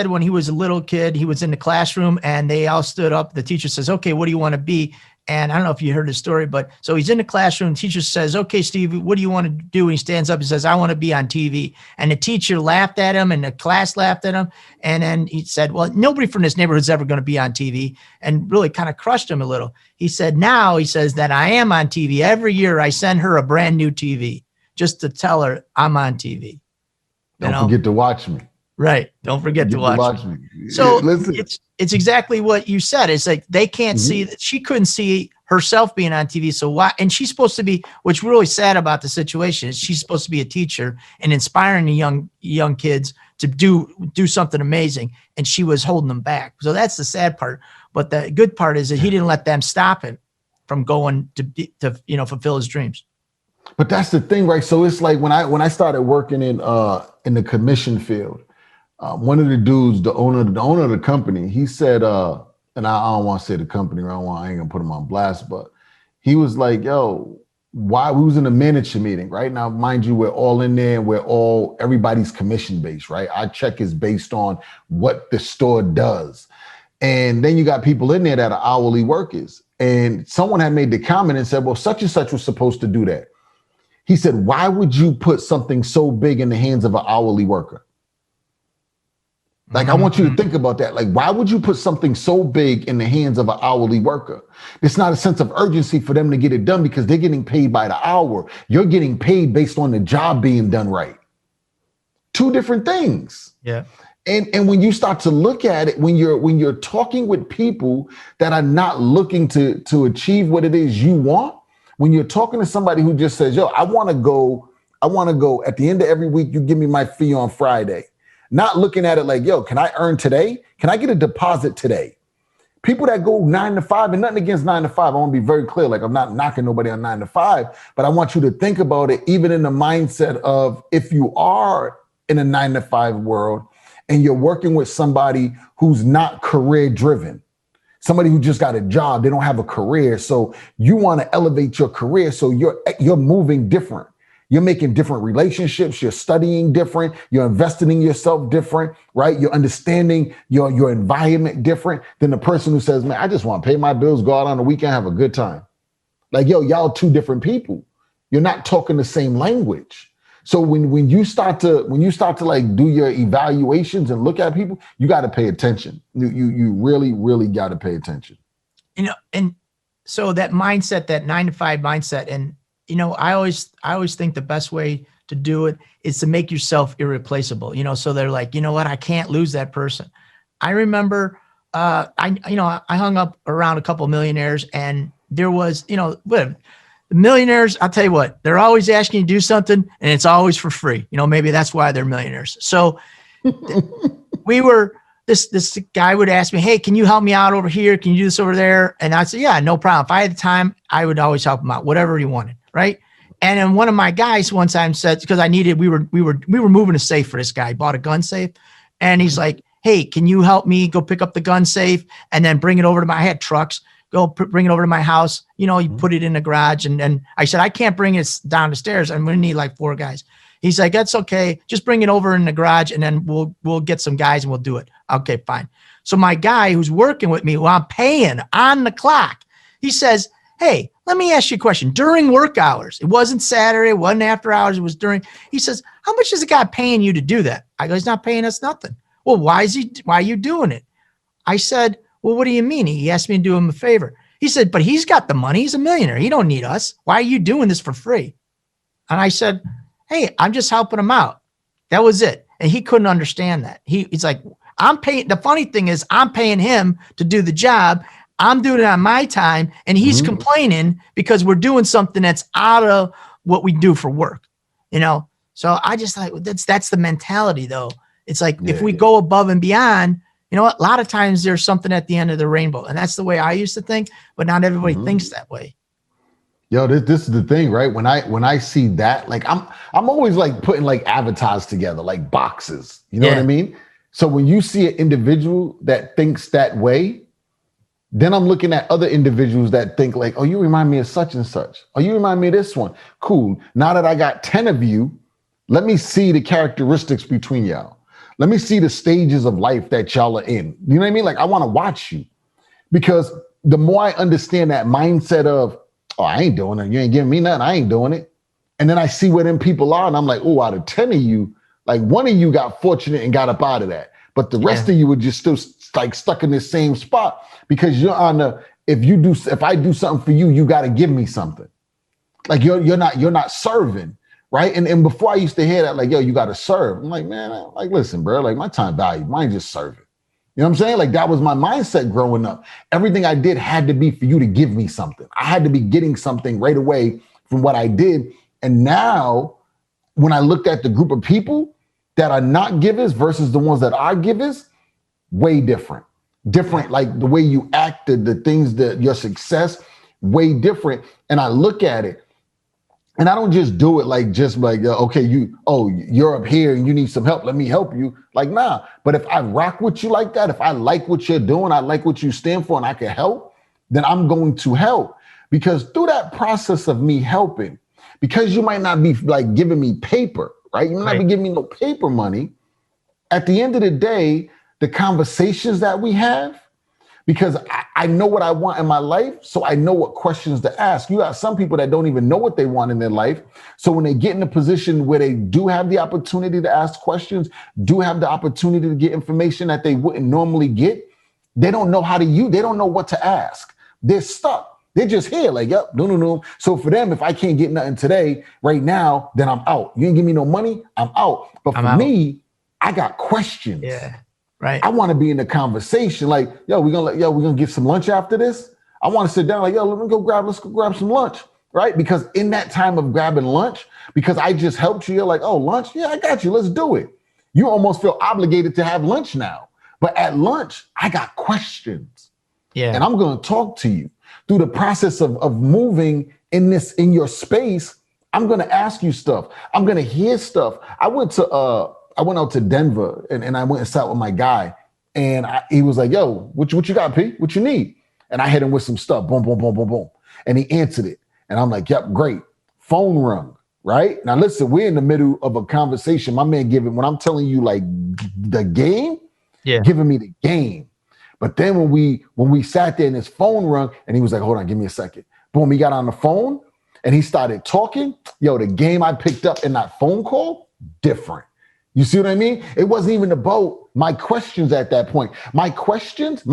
when he was a little kid, he was in the classroom and they all stood up. The teacher says, okay, what do you want to be? And I don't know if you heard the story, but so he's in the classroom. Teacher says, okay, Steve, what do you want to do? And he stands up and says, I want to be on TV. And the teacher laughed at him and the class laughed at him. And then he said, well, nobody from this neighborhood is ever going to be on TV, and really kind of crushed him a little. He said, now he says that I am on TV. Every year I send her a brand new TV just to tell her I'm on TV. Don't forget to watch me. Right. Don't forget to watch me. So it's exactly what you said. It's like they can't see that. She couldn't see herself being on TV. So why? And she's supposed to be, what's really sad about the situation is she's supposed to be a teacher and inspiring the young kids to do something amazing. And she was holding them back. So that's the sad part. But the good part is that he didn't let them stop him from going to fulfill his dreams. But that's the thing, right? So it's like when I started working in the commission field, one of the dudes, the owner of the company, he said, and I don't want to say the company, I ain't gonna put him on blast, but he was like, yo, why? We was in a manager meeting, right? Now, mind you, we're all in there, and everybody's commission based, right? Our check is based on what the store does. And then you got people in there that are hourly workers. And someone had made the comment and said, well, such and such was supposed to do that. He said, why would you put something so big in the hands of an hourly worker? Like, I want you to think about that. Like, why would you put something so big in the hands of an hourly worker? It's not a sense of urgency for them to get it done because they're getting paid by the hour. You're getting paid based on the job being done right. Two different things. Yeah. And when you start to look at it, when you're talking with people that are not looking to achieve what it is you want, when you're talking to somebody who just says, yo, I want to go at the end of every week, you give me my fee on Friday. Not looking at it like, yo, can I earn today? Can I get a deposit today? People that go 9 to 5, and nothing against 9 to 5. I want to be very clear. Like, I'm not knocking nobody on 9 to 5, but I want you to think about it, even in the mindset of if you are in a 9 to 5 world and you're working with somebody who's not career driven, somebody who just got a job, they don't have a career. So you want to elevate your career. So you're moving different. You're making different relationships. You're studying different. You're investing in yourself different, right? You're understanding your environment different than the person who says, man, I just want to pay my bills, go out on the weekend, have a good time. Like, yo, y'all two different people. You're not talking the same language. So when you start to like do your evaluations and look at people, you got to pay attention. You really, really got to pay attention. And so that mindset, that 9 to 5 mindset, and I always think the best way to do it is to make yourself irreplaceable, so they're like, you know what, I can't lose that person. I remember, I hung up around a couple of millionaires, and there was, the millionaires, I'll tell you what, they're always asking you to do something and it's always for free. Maybe that's why they're millionaires. So this guy would ask me, hey, can you help me out over here? Can you do this over there? And I'd say, yeah, no problem. If I had the time, I would always help him out, whatever he wanted. Right. And then one of my guys one time said, because we were moving a safe for this guy, bought a gun safe. And he's like, hey, can you help me go pick up the gun safe and then bring it over to I had trucks, bring it over to my house. You put it in the garage. And I said, I can't bring it down the stairs. I'm going to need like 4 guys. He's like, that's okay. Just bring it over in the garage and then we'll get some guys and we'll do it. Okay, fine. So my guy who's working with me, who I'm paying on the clock, he says, hey, let me ask you a question. During work hours, it wasn't Saturday, it wasn't after hours, it was during. He says, how much is the guy paying you to do that? I go, he's not paying us nothing. Well, why are you doing it? I said, well, what do you mean? He asked me to do him a favor. He said, but he's got the money. He's a millionaire. He don't need us. Why are you doing this for free? And I said, hey, I'm just helping him out. That was it. And he couldn't understand that. He's like, I'm paying. The funny thing is I'm paying him to do the job. I'm doing it on my time. And he's complaining because we're doing something that's out of what we do for work, So I just like, that's the mentality though. It's like, if we go above and beyond, a lot of times there's something at the end of the rainbow. And that's the way I used to think, but not everybody thinks that way. Yo, this is the thing, right? When I see that, like I'm always like putting like avatars together, like boxes. You know what I mean? So when you see an individual that thinks that way, then I'm looking at other individuals that think like, oh, you remind me of such and such. Oh, you remind me of this one. Cool. Now that I got 10 of you, let me see the characteristics between y'all. Let me see the stages of life that y'all are in. You know what I mean? Like I want to watch you because the more I understand that mindset of, oh, I ain't doing it. You ain't giving me nothing. I ain't doing it. And then I see where them people are, and I'm like, oh, out of 10 of you, like one of you got fortunate and got up out of that. But the rest of you were just still like stuck in this same spot because you're on the, if I do something for you, you got to give me something. Like you're not serving. Right. And before I used to hear that, like, yo, you got to serve. I'm like, man, like, listen, bro, like my time valuable. Mine just serving. You know what I'm saying? Like that was my mindset growing up. Everything I did had to be for you to give me something. I had to be getting something right away from what I did. And now when I looked at the group of people that are not givers versus the ones that are givers, way different. Different, like the way you acted, the things that your success, way different. And I look at it and I don't just do it like, okay, you're up here and you need some help. Let me help you. Like, nah. But if I rock with you like that, if I like what you're doing, I like what you stand for and I can help, then I'm going to help. Because through that process of me helping, because you might not be like giving me paper, right? You might not be giving me no paper money. At the end of the day, the conversations that we have, because I know what I want in my life, so I know what questions to ask. You got some people that don't even know what they want in their life. So when they get in a position where they do have the opportunity to ask questions, do have the opportunity to get information that they wouldn't normally get, they don't know how to use, they don't know what to ask. They're stuck. They're just here like, yep, no. So for them, if I can't get nothing today, right now, then I'm out. You ain't give me no money, I'm out. But for me, I got questions. Yeah, right. I want to be in the conversation. Like, we're gonna get some lunch after this. I want to sit down like, let's go grab some lunch, right? Because in that time of grabbing lunch, because I just helped you, you're like, oh, lunch? Yeah, I got you. Let's do it. You almost feel obligated to have lunch now. But at lunch, I got questions. Yeah. And I'm going to talk to you. Through the process of moving in your space, I'm going to ask you stuff. I'm going to hear stuff. I went out to Denver and I went and sat with my guy and he was like, yo, what you got, P? What you need? And I hit him with some stuff. Boom, boom, boom, boom, boom. And he answered it. And I'm like, yep, great. Phone rung, right? Now listen, we're in the middle of a conversation. My man when I'm telling you like the game, giving me the game. But then when we sat there and his phone rung and he was like, hold on, give me a second. Boom, he got on the phone and he started talking. Yo, the game I picked up in that phone call, different. You see what I mean? It wasn't even about my questions at that point. My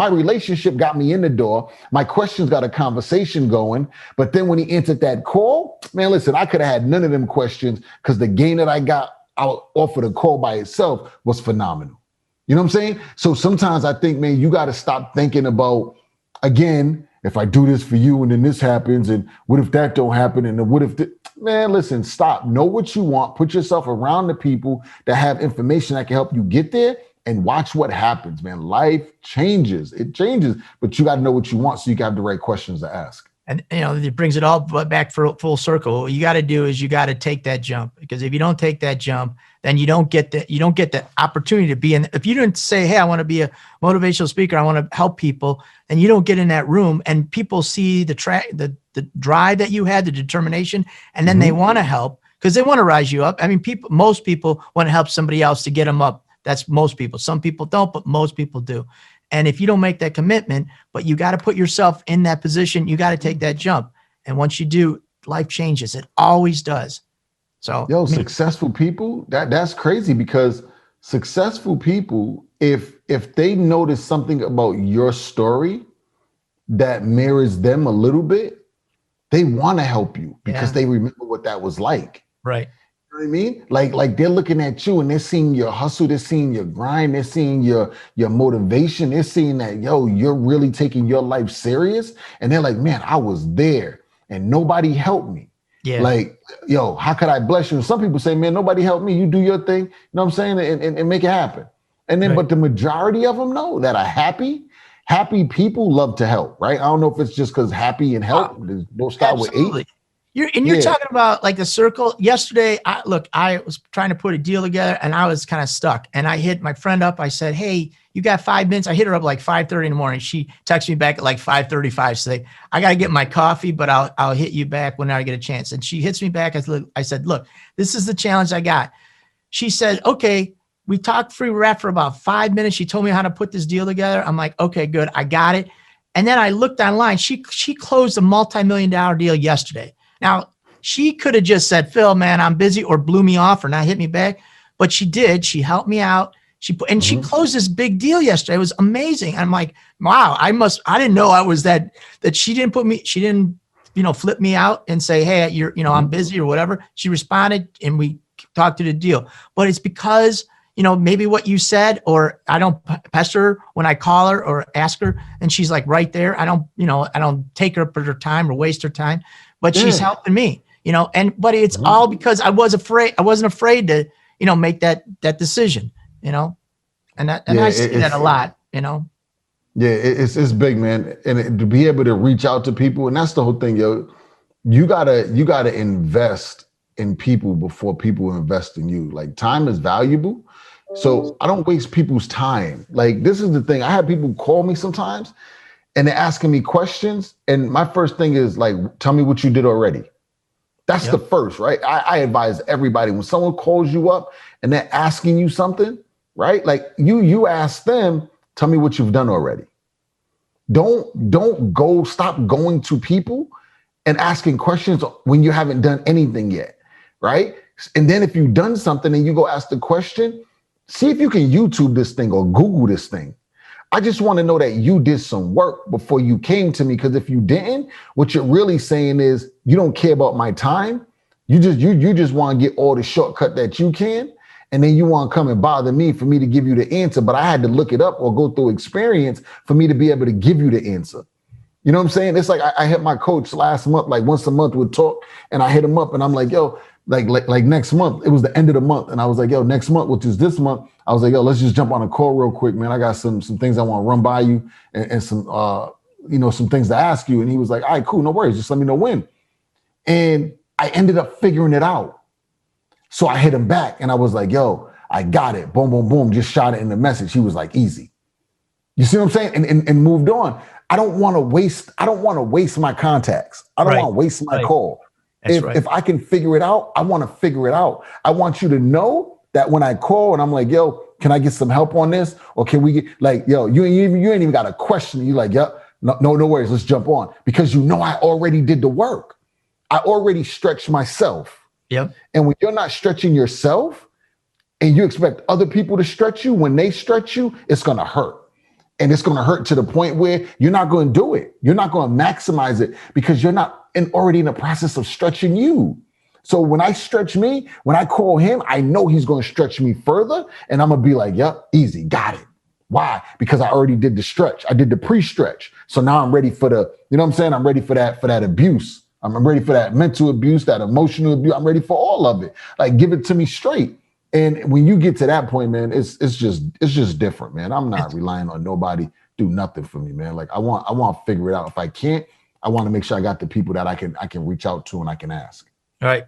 relationship got me in the door. My questions got a conversation going. But then when he entered that call, man, listen, I could have had none of them questions because the gain that I got out off of the call by itself was phenomenal. You know what I'm saying? So sometimes I think, man, you got to stop thinking about, again, if I do this for you and then this happens and what if that don't happen and then what if, man, listen, stop. Know what you want. Put yourself around the people that have information that can help you get there and watch what happens, man. Life changes. It changes, but you got to know what you want so you can have the right questions to ask. And, it brings it all back for full circle. What you got to do is you got to take that jump, because if you don't take that jump, then you don't get the opportunity to be in. If you didn't say, hey, I want to be a motivational speaker, I want to help people, and you don't get in that room and people see the drive that you had, the determination, and then they want to help because they want to rise you up. I mean, most people want to help somebody else to get them up. That's most people. Some people don't, but most people do. And if you don't make that commitment, but you got to put yourself in that position, you got to take that jump. And once you do, life changes. It always does. So, successful people, that's crazy, because successful people, if they notice something about your story that mirrors them a little bit, they want to help you because they remember what that was like. Right. You know what I mean? Like they're looking at you and they're seeing your hustle, they're seeing your grind, they're seeing your motivation, they're seeing that, you're really taking your life serious. And they're like, man, I was there and nobody helped me. Yeah. Like, how could I bless you? And some people say, man, nobody helped me. You do your thing, you know what I'm saying? And make it happen. And then, but the majority of them know that are happy people love to help, right? I don't know if it's just because happy and help, don't start with 8. You're talking about like the circle. Yesterday, I was trying to put a deal together and I was kind of stuck. And I hit my friend up. I said, hey, you got 5 minutes? I hit her up like 5:30 in the morning. She texted me back at like 5:35. So I got to get my coffee, but I'll hit you back when I get a chance. And she hits me back. I said, look, this is the challenge I got. She said, okay, we talked free rap for about 5 minutes. She told me how to put this deal together. I'm like, okay, good. I got it. And then I looked online. She closed a multi-million-dollar deal yesterday. Now, she could have just said, Phil, man, I'm busy, or blew me off or not hit me back. But she did. She helped me out. She closed this big deal yesterday. It was amazing. I'm like, wow, I didn't know I was that she didn't flip me out and say, hey, I'm busy or whatever. She responded and we talked to the deal. But it's because, maybe what you said, or I don't pester her when I call her or ask her, and she's like right there. I don't take her for her time or waste her time, but she's helping me, but it's all because I wasn't afraid to, make that decision, and I see that a lot, Yeah, it's big, man. And to be able to reach out to people, and that's the whole thing, yo. You gotta invest in people before people invest in you. Like, time is valuable. So I don't waste people's time. Like, this is the thing. I have people call me sometimes and they're asking me questions. And my first thing is like, tell me what you did already. That's the first, right? I advise everybody, when someone calls you up and they're asking you something, right? Like, you ask them, tell me what you've done already. Stop going to people and asking questions when you haven't done anything yet, right? And then if you've done something and you go ask the question, see if you can YouTube this thing or Google this thing. I just want to know that you did some work before you came to me, because if you didn't, what you're really saying is you don't care about my time. You just want to get all the shortcut that you can. And then you want to come and bother me for me to give you the answer. But I had to look it up or go through experience for me to be able to give you the answer. You know what I'm saying? It's like I hit my coach last month, like once a month we'd talk, and I hit him up and I'm like, yo, like next month, it was the end of the month. And I was like, yo, next month, which is this month, I was like, yo, let's just jump on a call real quick, man. I got some things I want to run by you and some, some things to ask you. And he was like, all right, cool, no worries. Just let me know when. And I ended up figuring it out. So I hit him back and I was like, yo, I got it. Boom, boom, boom. Just shot it in the message. He was like, easy. You see what I'm saying? And moved on. I don't want to waste my contacts. I don't want to waste my call. If I can figure it out, I want to figure it out. I want you to know that when I call and I'm like, yo, can I get some help on this? Or can we get like, yo, you ain't even got a question. You like, yep, no worries. Let's jump on, because I already did the work. I already stretched myself. Yep. And when you're not stretching yourself and you expect other people to stretch you, when they stretch you, it's going to hurt. And it's going to hurt to the point where you're not going to do it. You're not going to maximize it because you're not already in the process of stretching you. So when I stretch me, when I call him, I know he's going to stretch me further. And I'm going to be like, yep, easy, got it. Why? Because I already did the stretch. I did the pre-stretch. So now I'm ready for I'm ready for that abuse. I'm ready for that mental abuse, that emotional abuse. I'm ready for all of it. Like, give it to me straight. And when you get to that point, man, it's just different, man. I'm not relying on nobody do nothing for me, man. Like, I want to figure it out. If I can't, I want to make sure I got the people that I can reach out to and I can ask. All right.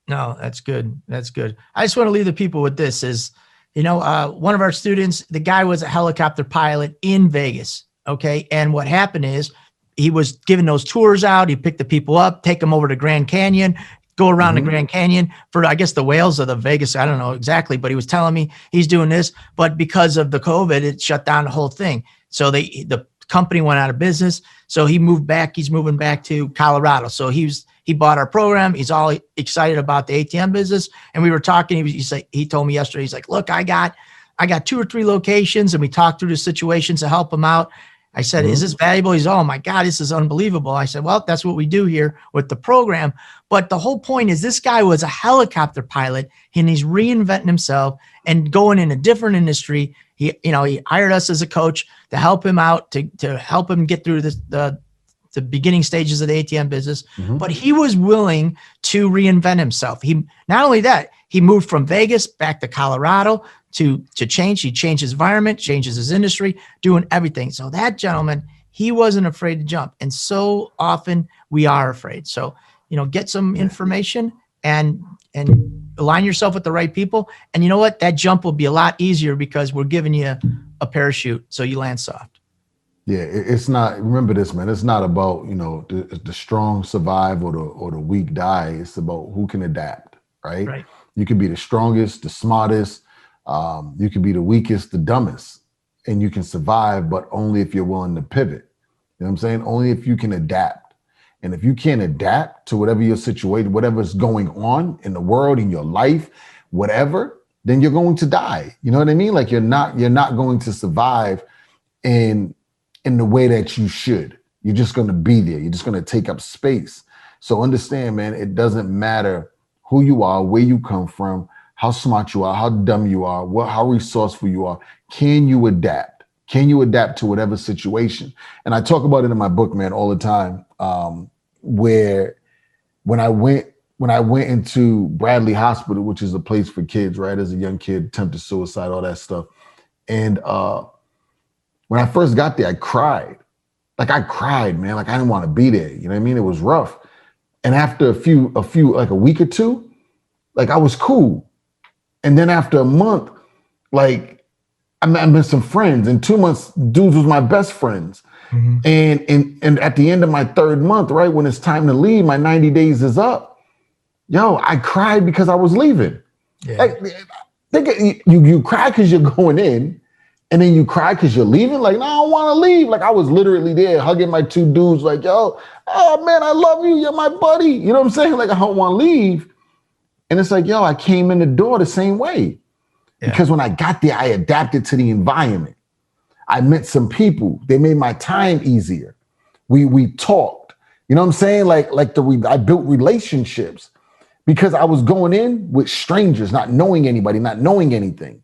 No, that's good. That's good. I just want to leave the people with this is, one of our students, the guy was a helicopter pilot in Vegas. Okay. And what happened is he was giving those tours out. He picked the people up, take them over to Grand Canyon, go around the Grand Canyon for, I guess, the whales of the Vegas. I don't know exactly, but he was telling me he's doing this, but because of the COVID, it shut down the whole thing. So the company went out of business. So he moved back. He's moving back to Colorado. So he bought our program. He's all excited about the ATM business. And we were talking, he told me yesterday, he's like, look, I got 2 or 3 locations, and we talked through the situations to help him out. I said, is this valuable? He's, oh my God, this is unbelievable. I said, well, that's what we do here with the program. But the whole point is this guy was a helicopter pilot and he's reinventing himself and going in a different industry. He hired us as a coach to help him out, to help him get through the beginning stages of the ATM business. But he was willing to reinvent himself. Not only that, he moved from Vegas back to Colorado to change. He changed his environment, changes his industry, doing everything. So that gentleman, he wasn't afraid to jump. And so often we are afraid. So, get some information and align yourself with the right people. And you know what? That jump will be a lot easier because we're giving you a parachute so you land soft. Yeah, it's not. Remember this, man. It's not about the strong survive or the weak die. It's about who can adapt, right? Right. You could be the strongest, the smartest. You could be the weakest, the dumbest, and you can survive, but only if you're willing to pivot. You know what I'm saying? Only if you can adapt. And if you can't adapt to whatever your situation, whatever's going on in the world, in your life, whatever, then you're going to die. You know what I mean? Like you're not going to survive in the way that you should. You're just going to be there. You're just going to take up space. So understand, man, it doesn't matter who you are, where you come from, how smart you are, how dumb you are, how resourceful you are. Can you adapt? Can you adapt to whatever situation? And I talk about it in my book, man, all the time. Where when I went into Bradley Hospital, which is a place for kids, right? As a young kid, attempted suicide, all that stuff. And when I first got there, I cried. Like I cried, man. Like I didn't want to be there. You know what I mean? It was rough. And after a few, like a week or two, like I was cool. And then after a month, like I met some friends. In 2 months, dudes was my best friends. Mm-hmm. And at the end of my third month, right, when it's time to leave, my 90 days is up. Yo, I cried because I was leaving. Yeah. Like, you cry because you're going in, and then you cry because you're leaving. Like, no, I don't want to leave. Like, I was literally there hugging my two dudes, like, yo, oh man, I love you. You're my buddy. You know what I'm saying? Like, I don't want to leave. And it's like, yo, I came in the door the same way. Yeah. Because when I got there, I adapted to the environment. I met some people. They made my time easier. We talked. You know what I'm saying? I built relationships because I was going in with strangers, not knowing anybody, not knowing anything.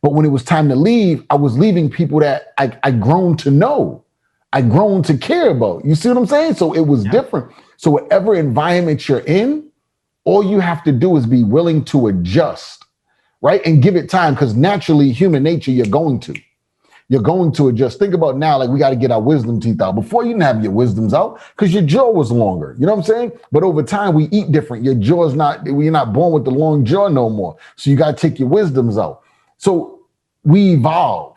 But when it was time to leave, I was leaving people that I grown to know, I grown to care about. You see what I'm saying? So it was different. So whatever environment you're in, all you have to do is be willing to adjust, right? And give it time, because naturally, human nature, you're going to adjust. Think about now, like we got to get our wisdom teeth out. Before you didn't have your wisdoms out because your jaw was longer. You know what I'm saying? But over time, we eat different. Your jaw's you're not born with the long jaw no more. So you got to take your wisdoms out. So we evolve,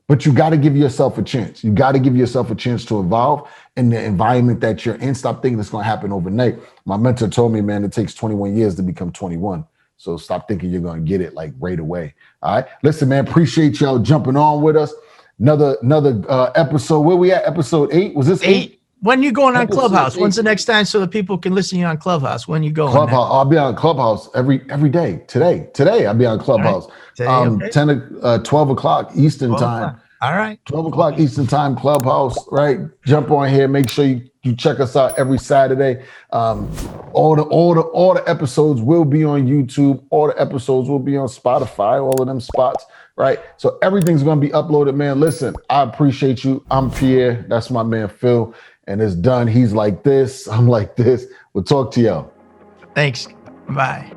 but you got to give yourself a chance. You got to give yourself a chance to evolve in the environment that you're in. Stop thinking it's going to happen overnight. My mentor told me, man, it takes 21 years to become 21. So stop thinking you're going to get it like right away. All right. Listen, man, appreciate y'all jumping on with us. Another episode. Where we at? Episode 8? Was this 8? When you going on Clubhouse? 8. When's the next time so that people can listen to you on Clubhouse? When you going? Clubhouse. I'll be on Clubhouse every day. Today I'll be on Clubhouse. Right. 12 o'clock Eastern time. All right. 12 o'clock Eastern time, Clubhouse, right? Jump on here. Make sure you check us out every Saturday. All the episodes will be on YouTube. All the episodes will be on Spotify, all of them spots, right? So everything's going to be uploaded, man. Listen, I appreciate you. I'm Pierre. That's my man, Phil. And it's done. He's like this. I'm like this. We'll talk to y'all. Thanks. Bye.